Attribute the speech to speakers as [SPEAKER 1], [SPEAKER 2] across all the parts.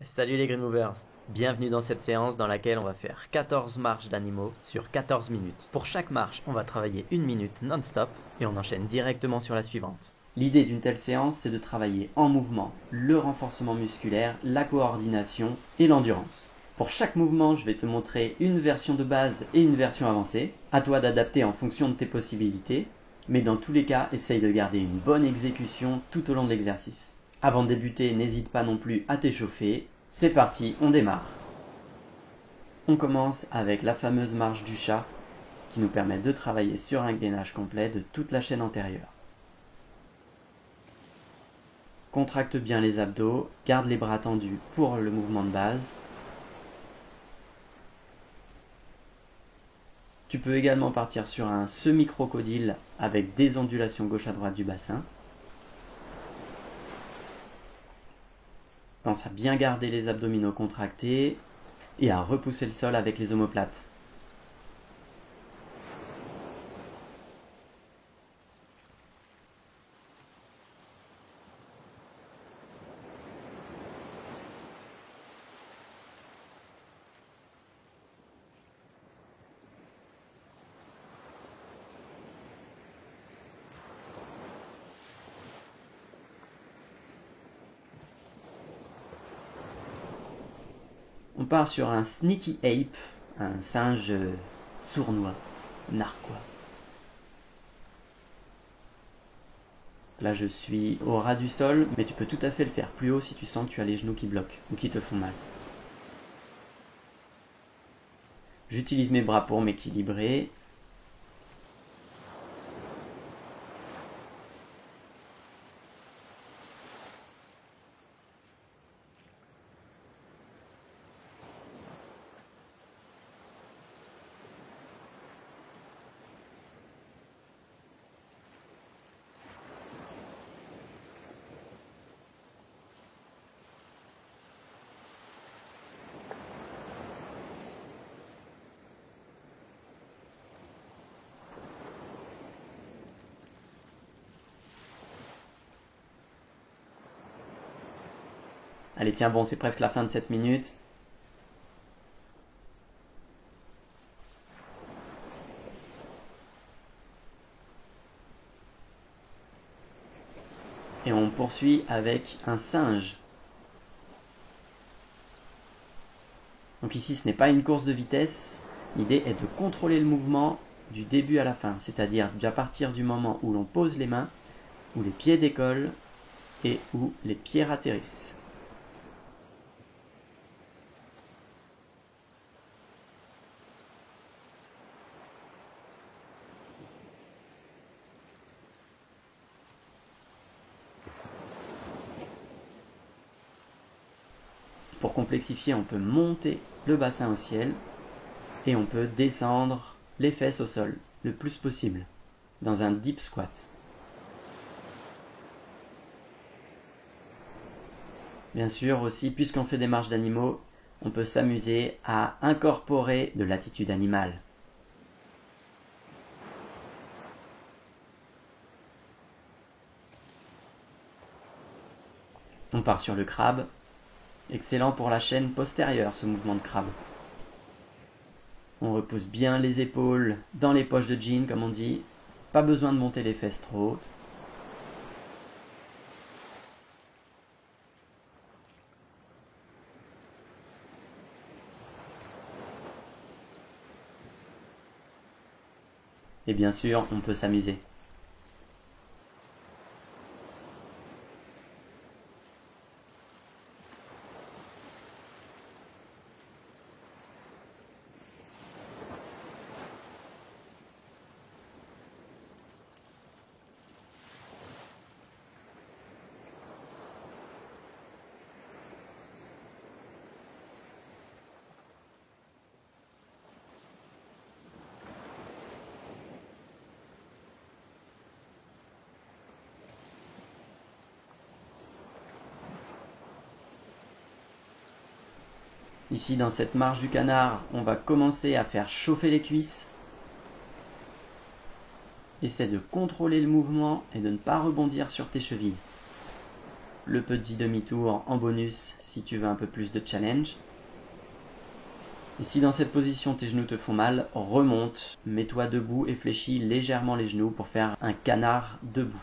[SPEAKER 1] Salut les Green Movers, bienvenue dans cette séance dans laquelle on va faire 14 marches d'animaux sur 14 minutes. Pour chaque marche, on va travailler 1 minute non-stop et on enchaîne directement sur la suivante. L'idée d'une telle séance, c'est de travailler en mouvement, le renforcement musculaire, la coordination et l'endurance. Pour chaque mouvement, je vais te montrer une version de base et une version avancée. À toi d'adapter en fonction de tes possibilités, mais dans tous les cas, essaye de garder une bonne exécution tout au long de l'exercice. Avant de débuter, n'hésite pas non plus à t'échauffer. C'est parti, on démarre. On commence avec la fameuse marche du chat qui nous permet de travailler sur un gainage complet de toute la chaîne antérieure. Contracte bien les abdos, garde les bras tendus pour le mouvement de base. Tu peux également partir sur un semi-crocodile avec des ondulations gauche à droite du bassin. Pense à bien garder les abdominaux contractés et à repousser le sol avec les omoplates. On part sur un sneaky ape, un singe sournois, narquois. Là je suis au ras du sol, mais tu peux tout à fait le faire plus haut si tu sens que tu as les genoux qui bloquent ou qui te font mal. J'utilise mes bras pour m'équilibrer. Allez, tiens, bon, c'est presque la fin de cette minute. Et on poursuit avec un singe. Donc ici, ce n'est pas une course de vitesse. L'idée est de contrôler le mouvement du début à la fin, c'est-à-dire à partir du moment où l'on pose les mains, où les pieds décollent et où les pieds atterrissent. Pour complexifier, on peut monter le bassin au ciel et on peut descendre les fesses au sol le plus possible dans un deep squat. Bien sûr aussi, puisqu'on fait des marches d'animaux, on peut s'amuser à incorporer de l'attitude animale. On part sur le crabe. Excellent pour la chaîne postérieure, ce mouvement de crabe. On repousse bien les épaules dans les poches de jean, comme on dit. Pas besoin de monter les fesses trop hautes. Et bien sûr, on peut s'amuser. Ici, dans cette marche du canard, on va commencer à faire chauffer les cuisses. Essaie de contrôler le mouvement et de ne pas rebondir sur tes chevilles. le petit demi-tour en bonus si tu veux un peu plus de challenge. Et si dans cette position tes genoux te font mal, remonte, mets-toi debout et fléchis légèrement les genoux pour faire un canard debout.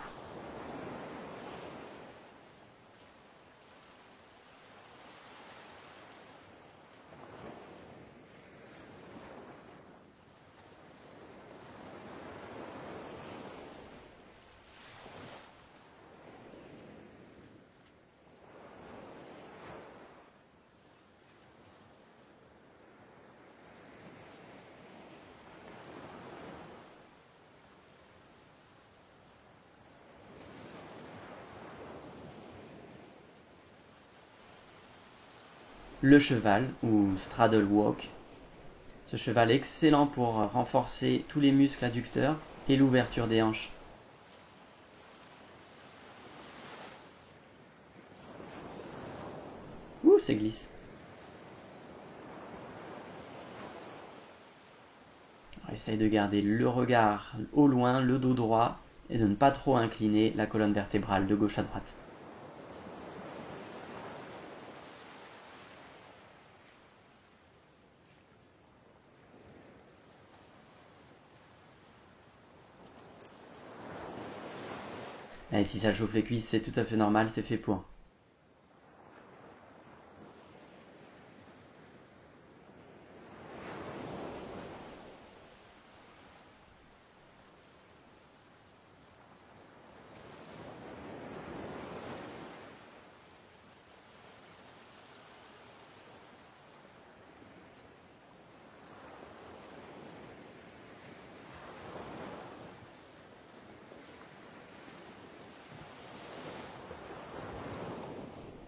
[SPEAKER 1] Le cheval, ou straddle walk. Ce cheval est excellent pour renforcer tous les muscles adducteurs et l'ouverture des hanches. Ouh, c'est glisse. Essaye de garder le regard au loin, le dos droit, et de ne pas trop incliner la colonne vertébrale de gauche à droite. Et si ça chauffe les cuisses, c'est tout à fait normal, c'est fait pour.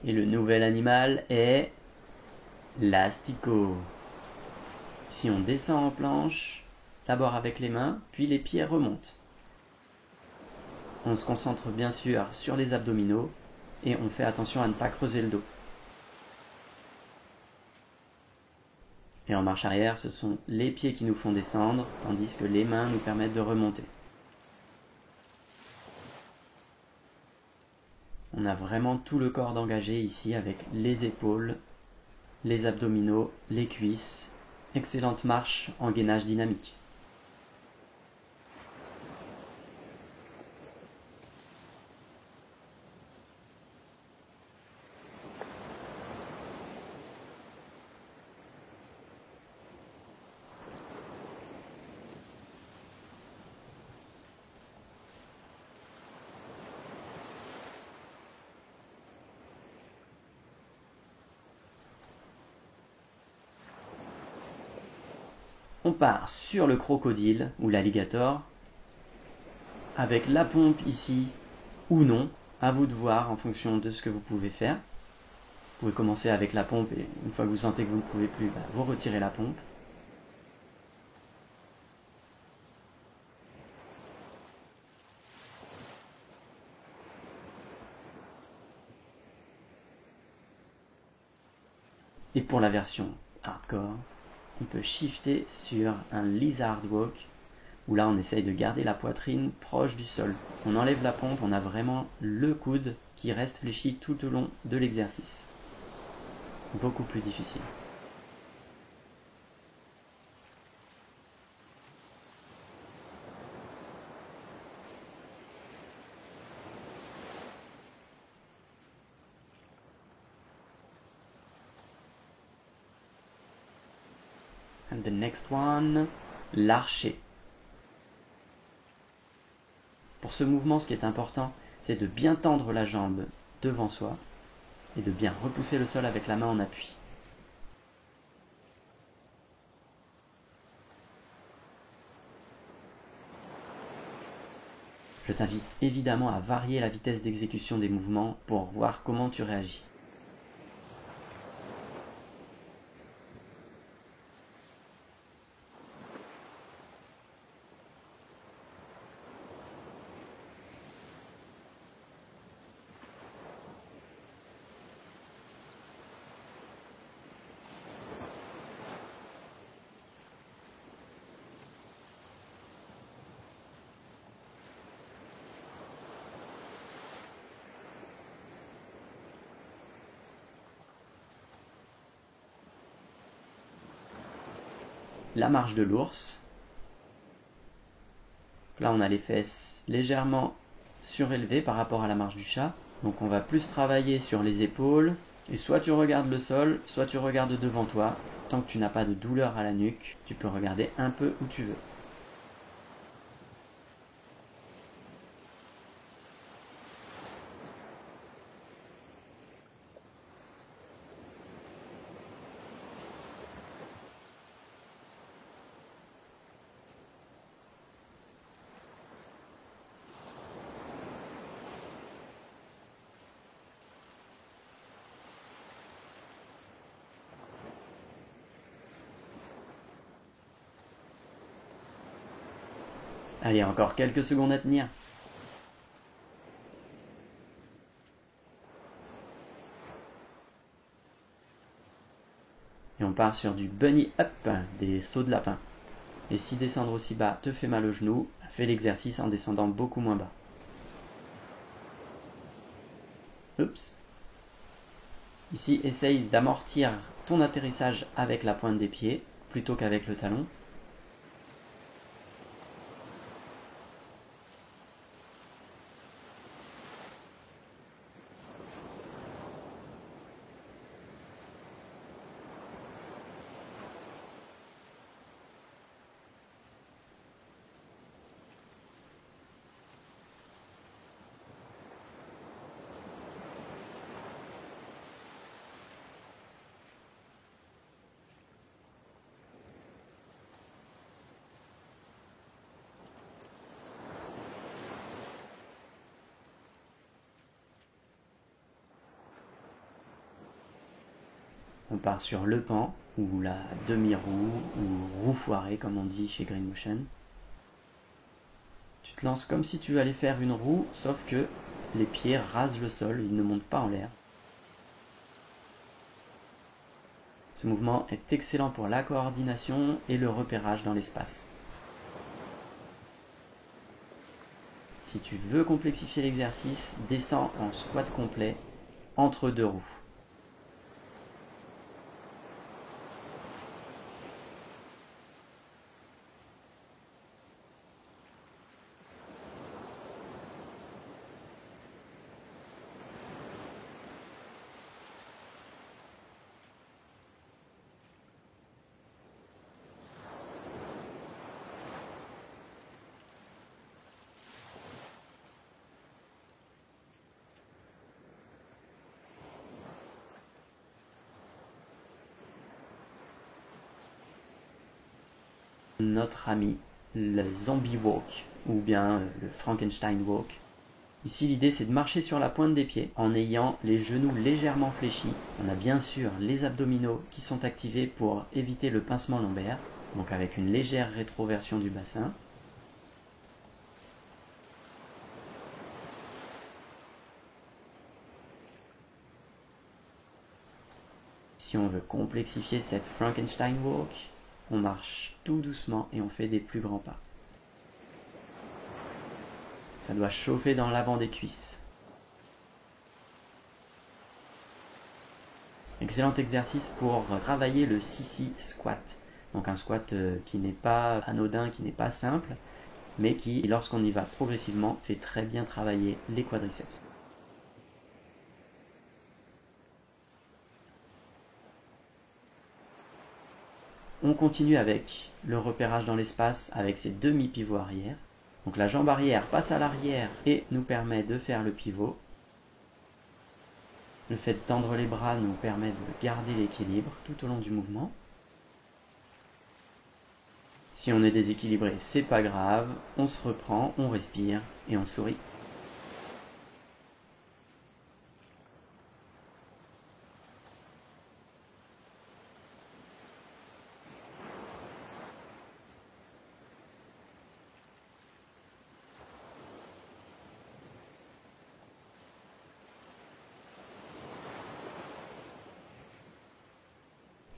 [SPEAKER 1] Et le nouvel animal est l'asticot. Si on descend en planche, d'abord avec les mains, puis les pieds remontent. On se concentre bien sûr sur les abdominaux et on fait attention à ne pas creuser le dos. Et en marche arrière, ce sont les pieds qui nous font descendre, tandis que les mains nous permettent de remonter. On a vraiment tout le corps d'engagé ici avec les épaules, les abdominaux, les cuisses. Excellente marche en gainage dynamique. On part sur le crocodile ou l'alligator avec la pompe ici ou non, à vous de voir en fonction de ce que vous pouvez faire. Vous pouvez commencer avec la pompe et une fois que vous sentez que vous ne pouvez plus, vous retirez la pompe. Et pour la version hardcore, on peut shifter sur un lizard walk où là on essaye de garder la poitrine proche du sol. On enlève la pompe, on a vraiment le coude qui reste fléchi tout au long de l'exercice. Beaucoup plus difficile. And the next one, l'archer. Pour ce mouvement, ce qui est important, c'est de bien tendre la jambe devant soi et de bien repousser le sol avec la main en appui. Je t'invite évidemment à varier la vitesse d'exécution des mouvements pour voir comment tu réagis. la marche de l'ours. Là, on a les fesses légèrement surélevées par rapport à la marche du chat. Donc on va plus travailler sur les épaules. Et soit tu regardes le sol, soit tu regardes devant toi. Tant que tu n'as pas de douleur à la nuque, tu peux regarder un peu où tu veux. Allez, encore quelques secondes à tenir. Et on part sur du bunny up, des sauts de lapin. Et si descendre aussi bas te fait mal au genou, fais l'exercice en descendant beaucoup moins bas. Oups. Ici, essaye d'amortir ton atterrissage avec la pointe des pieds plutôt qu'avec le talon. On part sur le pan, ou la demi-roue, ou roue foirée comme on dit chez Green Motion. Tu te lances comme si tu allais faire une roue, sauf que les pieds rasent le sol, ils ne montent pas en l'air. Ce mouvement est excellent pour la coordination et le repérage dans l'espace. Si tu veux complexifier l'exercice, descends en squat complet entre deux roues. Notre ami, le zombie walk, ou bien le Frankenstein walk. Ici, l'idée, c'est de marcher sur la pointe des pieds en ayant les genoux légèrement fléchis. On a bien sûr les abdominaux qui sont activés pour éviter le pincement lombaire, donc avec une légère rétroversion du bassin. Si on veut complexifier cette Frankenstein walk, on marche tout doucement et on fait des plus grands pas. Ça doit chauffer dans l'avant des cuisses. Excellent exercice pour travailler le sissy squat. Donc un squat qui n'est pas anodin, qui n'est pas simple, mais qui, lorsqu'on y va progressivement, fait très bien travailler les quadriceps. On continue avec le repérage dans l'espace avec ses demi-pivots arrière. Donc la jambe arrière passe à l'arrière et nous permet de faire le pivot. Le fait de tendre les bras nous permet de garder l'équilibre tout au long du mouvement. Si on est déséquilibré, c'est pas grave, on se reprend, on respire et on sourit.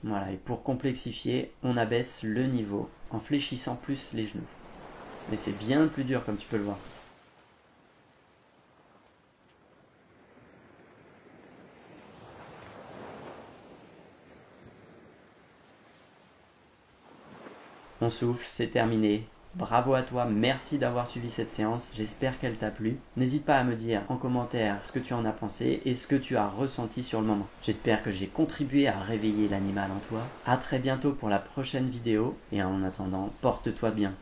[SPEAKER 1] Voilà, et pour complexifier, on abaisse le niveau en fléchissant plus les genoux. Mais c'est bien plus dur comme tu peux le voir. On souffle, c'est terminé. Bravo à toi, merci d'avoir suivi cette séance, j'espère qu'elle t'a plu. N'hésite pas à me dire en commentaire ce que tu en as pensé et ce que tu as ressenti sur le moment. J'espère que j'ai contribué à réveiller l'animal en toi. A très bientôt pour la prochaine vidéo et en attendant, porte-toi bien.